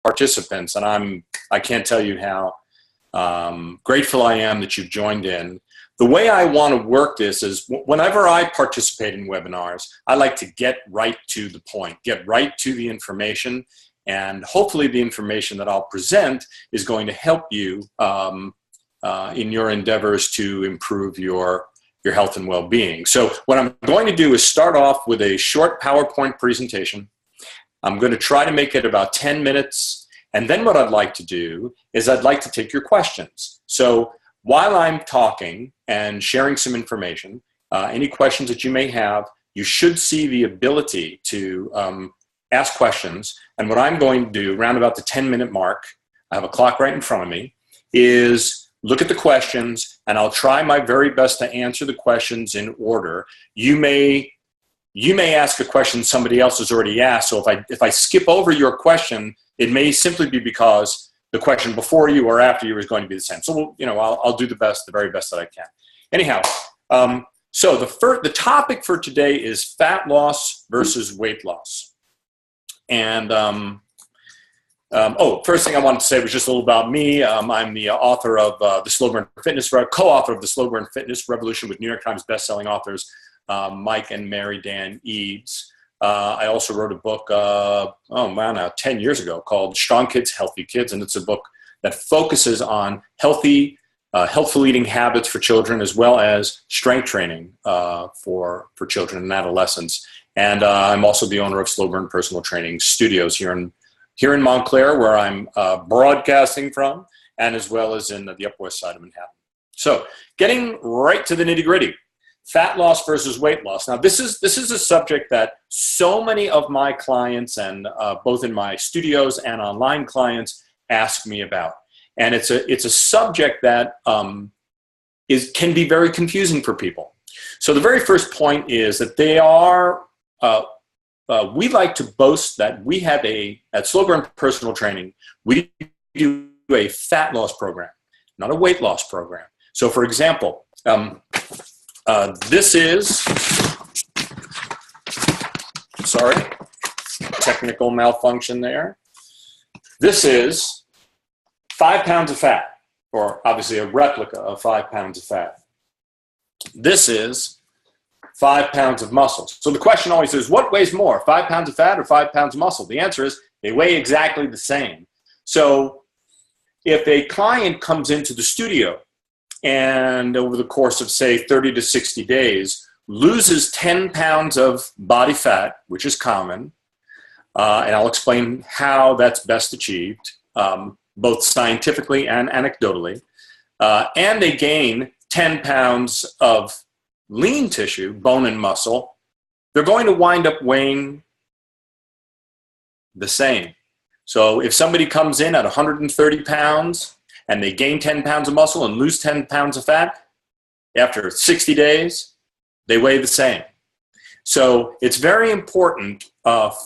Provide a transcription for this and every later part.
participants, and I can't tell you how grateful I am that you've joined in. The way I want to work this is whenever I participate in webinars, I like to get right to the point, get right to the information, and hopefully the information that I'll present is going to help you in your endeavors to improve your health and well-being. So what I'm going to do is start off with a short PowerPoint presentation. I'm going to try to make it about 10 minutes. And then what I'd like to do is I'd like to take your questions. So while I'm talking and sharing some information, any questions that you may have, you should see the ability to ask questions. And what I'm going to do, around about the 10-minute mark, I have a clock right in front of me, is look at the questions, and I'll try my very best to answer the questions in order. You may ask a question somebody else has already asked, so if I skip over your question, it may simply be because the question before you or after you is going to be the same. So I'll do the very best that I can. Anyhow, so the topic for today is fat loss versus weight loss. And first thing I wanted to say was just a little about me. I'm the author of the Slow Burn Fitness, co-author of the Slow Burn Fitness Revolution with New York Times bestselling authors Mike and Mary Dan Eads. I also wrote a book, 10 years ago, called Strong Kids, Healthy Kids, and it's a book that focuses on healthful eating habits for children, as well as strength training for children and adolescents. And I'm also the owner of Slow Burn Personal Training Studios here in Montclair, where I'm broadcasting from, and as well as in the Upper West Side of Manhattan. So, getting right to the nitty-gritty. Fat loss versus weight loss. Now, this is a subject that so many of my clients, and both in my studios and online clients, ask me about. And it's a subject that can be very confusing for people. So the very first point is that we like to boast that we have at Slow Burn Personal Training, we do a fat loss program, not a weight loss program. So for example, this is, sorry, technical malfunction there. This is 5 pounds of fat, or obviously a replica of 5 pounds of fat. This is 5 pounds of muscle. So the question always is, what weighs more, 5 pounds of fat or 5 pounds of muscle? The answer is they weigh exactly the same. So if a client comes into the studio and over the course of, say, 30 to 60 days, loses 10 pounds of body fat, which is common, and I'll explain how that's best achieved, both scientifically and anecdotally, and they gain 10 pounds of lean tissue, bone and muscle, they're going to wind up weighing the same. So if somebody comes in at 130 pounds and they gain 10 pounds of muscle and lose 10 pounds of fat, after 60 days, they weigh the same. So it's very important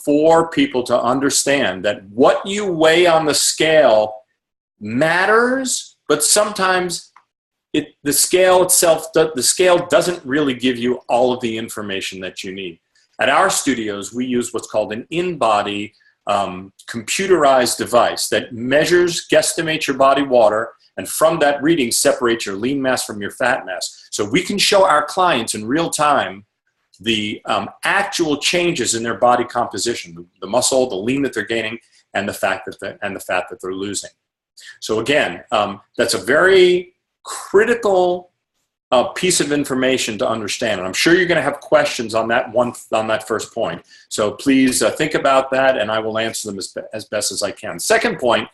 for people to understand that what you weigh on the scale matters, but sometimes the scale itself, the scale doesn't really give you all of the information that you need. At our studios, we use what's called an in-body computerized device that guesstimates your body water, and from that reading separates your lean mass from your fat mass. So we can show our clients in real time the actual changes in their body composition, the muscle, the lean that they're gaining, and the fat that they're losing. So again, that's a very critical piece of information to understand, and I'm sure you're going to have questions on that first point. So please think about that, and I will answer them as best as I can. Second point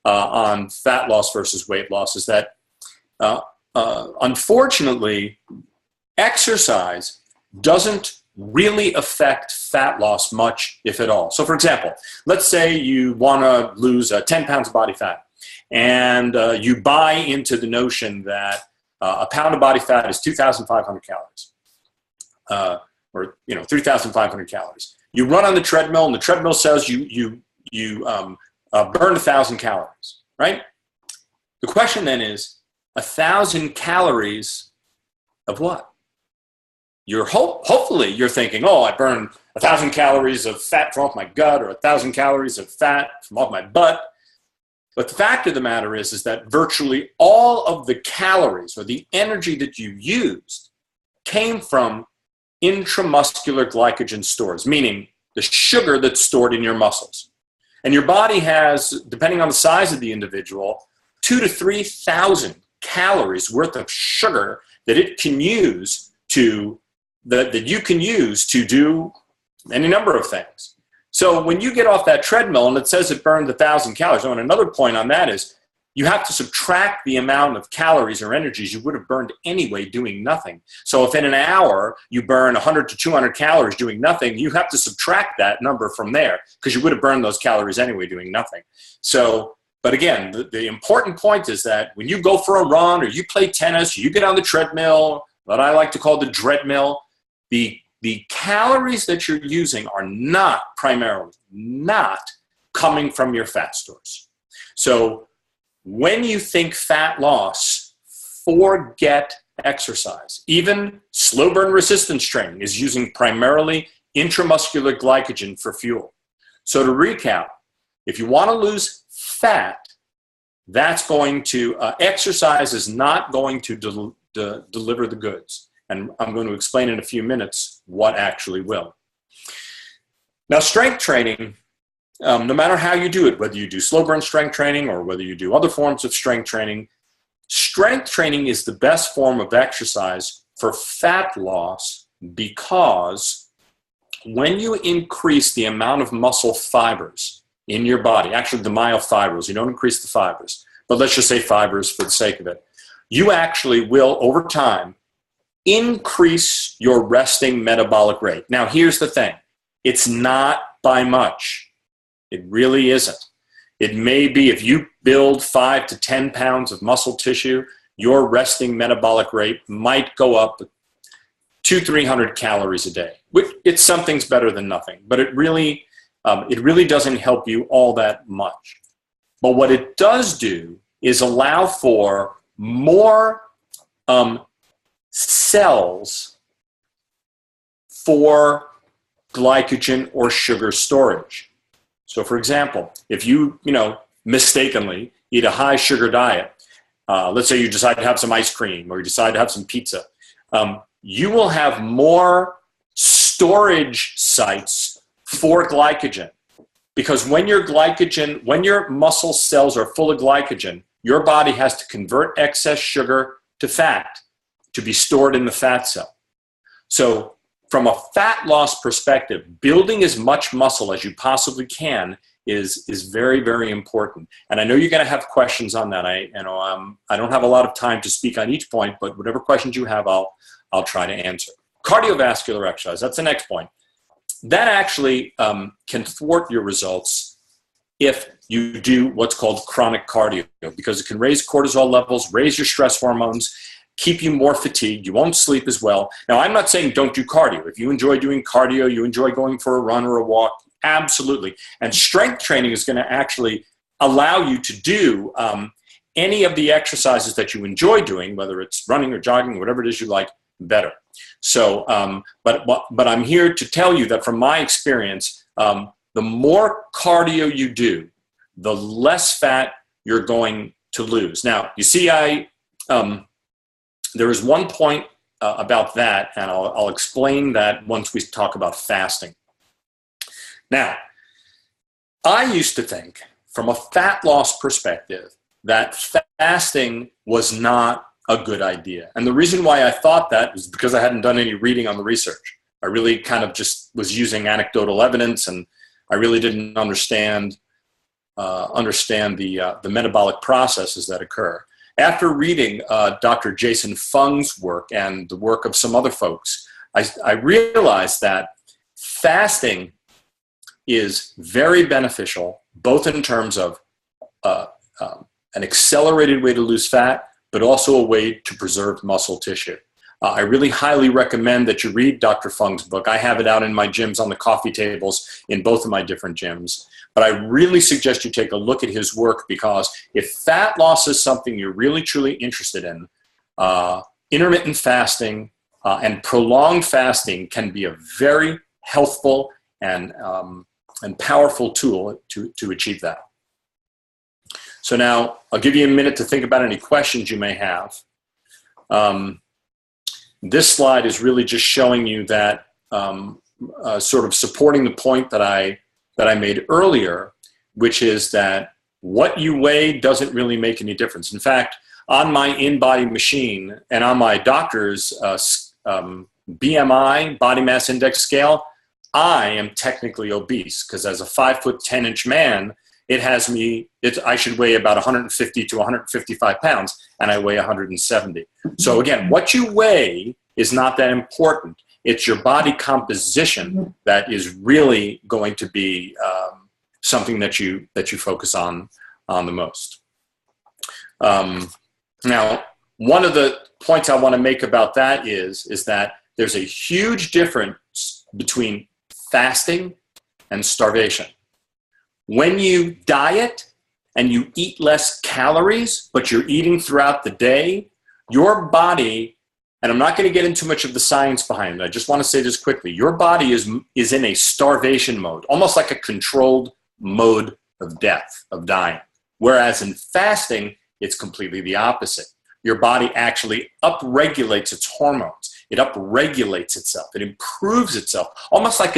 on fat loss versus weight loss is that unfortunately, exercise doesn't really affect fat loss much, if at all. So for example, let's say you want to lose 10 pounds of body fat, and you buy into the notion that a pound of body fat is 2,500 calories, or 3,500 calories. You run on the treadmill, and the treadmill says you burn 1,000 calories, right? The question then is, 1,000 calories of what? Hopefully you're thinking, oh, I burned 1,000 calories of fat from off my gut or 1,000 calories of fat from off my butt. But the fact of the matter is that virtually all of the calories or the energy that you used came from intramuscular glycogen stores, meaning the sugar that's stored in your muscles. And your body has, depending on the size of the individual, 2,000 to 3,000 calories worth of sugar that it can use to, that you can use to do any number of things. So when you get off that treadmill and it says it burned 1,000 calories, and another point on that is you have to subtract the amount of calories or energies you would have burned anyway doing nothing. So if in an hour you burn 100 to 200 calories doing nothing, you have to subtract that number from there because you would have burned those calories anyway doing nothing. So, but again, the important point is that when you go for a run or you play tennis, or you get on the treadmill, what I like to call the dreadmill, the calories that you're using are primarily not coming from your fat stores. So when you think fat loss, forget exercise. Even slow burn resistance training is using primarily intramuscular glycogen for fuel. So to recap, if you want to lose fat, that's going to, exercise is not going to deliver the goods. And I'm going to explain in a few minutes what actually will. Now, strength training, no matter how you do it, whether you do slow burn strength training or whether you do other forms of strength training is the best form of exercise for fat loss because when you increase the amount of muscle fibers in your body, actually the myofibrils, you don't increase the fibers, but let's just say fibers for the sake of it, you actually will, over time, increase your resting metabolic rate. Now, here's the thing. It's not by much. It really isn't. It may be if you build 5 to 10 pounds of muscle tissue, your resting metabolic rate might go up 200-300 calories a day. It's something's better than nothing, but it really doesn't help you all that much. But what it does do is allow for more cells for glycogen or sugar storage. So for example, if you mistakenly eat a high sugar diet, let's say you decide to have some ice cream or you decide to have some pizza, you will have more storage sites for glycogen. Because when your muscle cells are full of glycogen, your body has to convert excess sugar to fat to be stored in the fat cell. So from a fat loss perspective, building as much muscle as you possibly can is very, very important. And I know you're going to have questions on that. I don't have a lot of time to speak on each point, but whatever questions you have, I'll try to answer. Cardiovascular exercise, that's the next point. That actually can thwart your results if you do what's called chronic cardio, because it can raise cortisol levels, raise your stress hormones, keep you more fatigued. You won't sleep as well. Now, I'm not saying don't do cardio. If you enjoy doing cardio, you enjoy going for a run or a walk, absolutely. And strength training is going to actually allow you to do any of the exercises that you enjoy doing, whether it's running or jogging, whatever it is you like, better. So, but I'm here to tell you that from my experience, the more cardio you do, the less fat you're going to lose. Now, you see, there is one point about that, and I'll explain that once we talk about fasting. Now, I used to think, from a fat loss perspective, that fasting was not a good idea. And the reason why I thought that was because I hadn't done any reading on the research. I really kind of just was using anecdotal evidence, and I really didn't understand the metabolic processes that occur. After reading Dr. Jason Fung's work and the work of some other folks, I realized that fasting is very beneficial, both in terms of an accelerated way to lose fat, but also a way to preserve muscle tissue. I really highly recommend that you read Dr. Fung's book. I have it out in my gyms on the coffee tables in both of my different gyms. But I really suggest you take a look at his work, because if fat loss is something you're really, truly interested in, intermittent fasting and prolonged fasting can be a very healthful and powerful tool to achieve that. So now I'll give you a minute to think about any questions you may have. This slide is really just showing you that sort of supporting the point that I made earlier, which is that what you weigh doesn't really make any difference. In fact, on my in-body machine and on my doctor's BMI, body mass index scale, I am technically obese because as a 5'10" man, it has me, I should weigh about 150 to 155 pounds, and I weigh 170. So again, what you weigh is not that important. It's your body composition that is really going to be something that you focus on the most. Now, one of the points I want to make about that is that there's a huge difference between fasting and starvation. When you diet and you eat less calories, but you're eating throughout the day, your body, and I'm not going to get into much of the science behind it, I just want to say this quickly, your body is in a starvation mode, almost like a controlled mode of death, of dying. Whereas in fasting, it's completely the opposite. Your body actually upregulates its hormones. It upregulates itself. It improves itself, almost like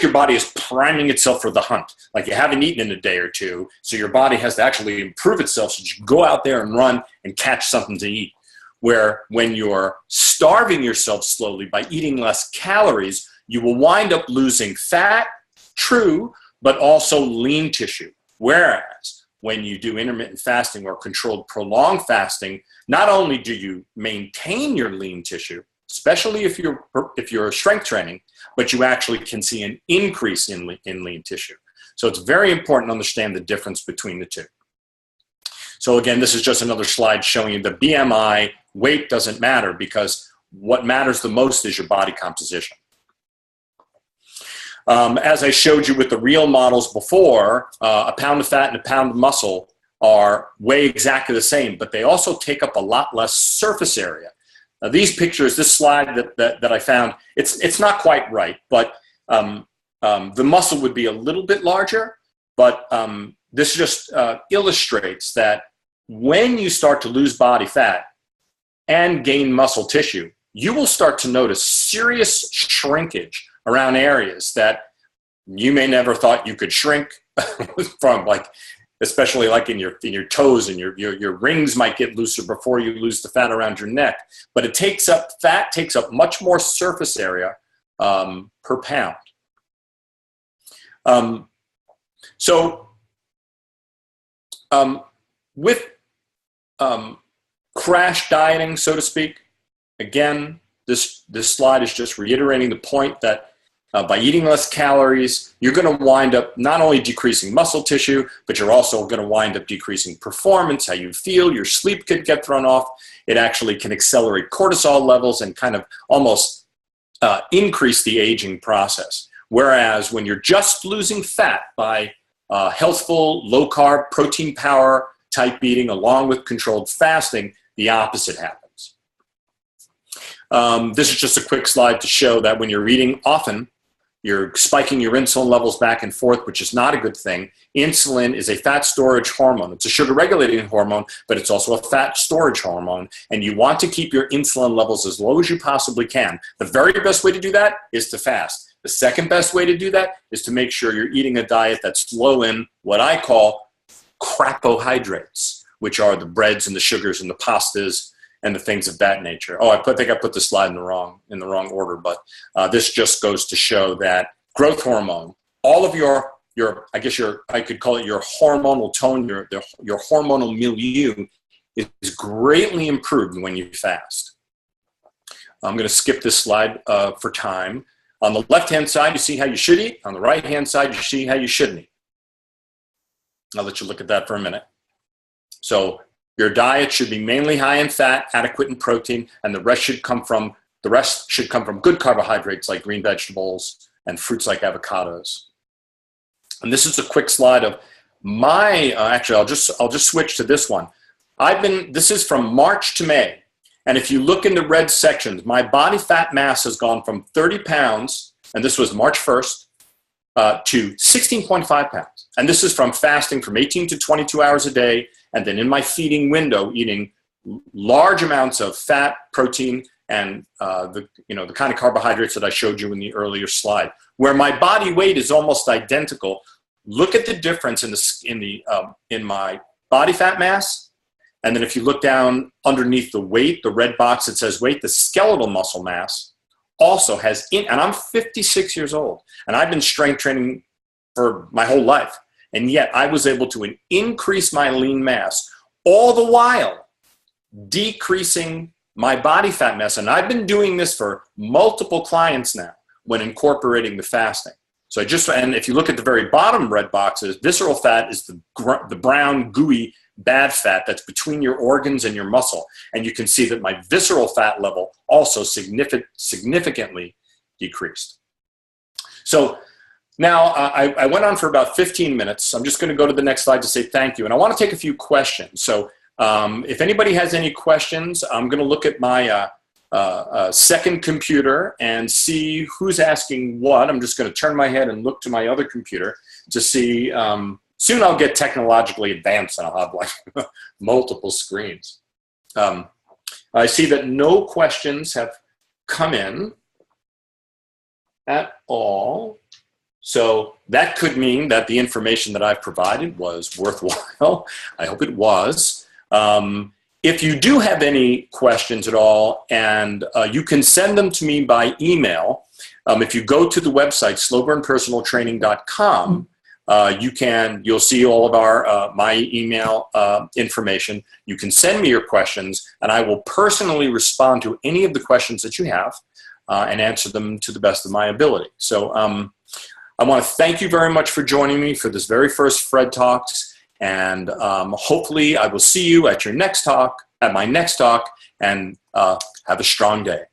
your body is priming itself for the hunt. Like you haven't eaten in a day or two, so your body has to actually improve itself so you go out there and run and catch something to eat. Where when you're starving yourself slowly by eating less calories, you will wind up losing fat, true, but also lean tissue. Whereas when you do intermittent fasting or controlled prolonged fasting, not only do you maintain your lean tissue, especially if you're strength training, but you actually can see an increase in lean tissue. So it's very important to understand the difference between the two. So again, this is just another slide showing you the BMI. Weight doesn't matter because what matters the most is your body composition. As I showed you with the real models before, a pound of fat and a pound of muscle weigh exactly the same, but they also take up a lot less surface area. Now, these pictures, this slide that I found, it's not quite right, but the muscle would be a little bit larger, but this just illustrates that when you start to lose body fat and gain muscle tissue, you will start to notice serious shrinkage around areas that you may never thought you could shrink from, like especially like in your toes, and your rings might get looser before you lose the fat around your neck. But fat takes up much more surface area per pound. With crash dieting, so to speak, again, this slide is just reiterating the point that by eating less calories, you're going to wind up not only decreasing muscle tissue, but you're also going to wind up decreasing performance, how you feel, your sleep could get thrown off. It actually can accelerate cortisol levels and kind of almost increase the aging process. Whereas when you're just losing fat by healthful, low-carb, protein power type eating along with controlled fasting, the opposite happens. This is just a quick slide to show that when you're eating often, you're spiking your insulin levels back and forth, which is not a good thing. Insulin is a fat storage hormone. It's a sugar regulating hormone, but it's also a fat storage hormone. And you want to keep your insulin levels as low as you possibly can. The very best way to do that is to fast. The second best way to do that is to make sure you're eating a diet that's low in what I call carbohydrates, which are the breads and the sugars and the pastas and the things of that nature. Oh, I think I put the slide in the wrong order, but this just goes to show that growth hormone, all of your I could call it your hormonal tone, your hormonal milieu is greatly improved when you fast. I'm going to skip this slide for time. On the left-hand side, you see how you should eat. On the right-hand side, you see how you shouldn't eat. I'll let you look at that for a minute. So your diet should be mainly high in fat, adequate in protein, and the rest should come from good carbohydrates like green vegetables and fruits like avocados. And this is a quick slide of my. Actually, I'll just switch to this one. This is from March to May, and if you look in the red sections, my body fat mass has gone from 30 pounds and this was March 1st, to 16.5 pounds. And this is from fasting from 18 to 22 hours a day, and then in my feeding window, eating large amounts of fat, protein, and the kind of carbohydrates that I showed you in the earlier slide. Where my body weight is almost identical, look at the difference in my body fat mass. And then if you look down underneath the weight, the red box that says weight, the skeletal muscle mass also has, and I'm 56 years old, and I've been strength training for my whole life. And yet I was able to increase my lean mass, all the while decreasing my body fat mass. And I've been doing this for multiple clients now when incorporating the fasting. So and if you look at the very bottom red boxes, visceral fat is the brown, gooey, bad fat that's between your organs and your muscle. And you can see that my visceral fat level also significantly decreased. So now I went on for about 15 minutes. I'm just going to go to the next slide to say thank you. And I want to take a few questions. So if anybody has any questions, I'm going to look at my second computer and see who's asking what. I'm just going to turn my head and look to my other computer to see. Soon I'll get technologically advanced and I'll have like multiple screens. I see that no questions have come in at all. So that could mean that the information that I've provided was worthwhile. I hope it was. If you do have any questions at all, and you can send them to me by email. If you go to the website, slowburnpersonaltraining.com, you'll see all of my email information. You can send me your questions, and I will personally respond to any of the questions that you have and answer them to the best of my ability. So I want to thank you very much for joining me for this very first Fred Talks, and hopefully I will see you at my next talk, and have a strong day.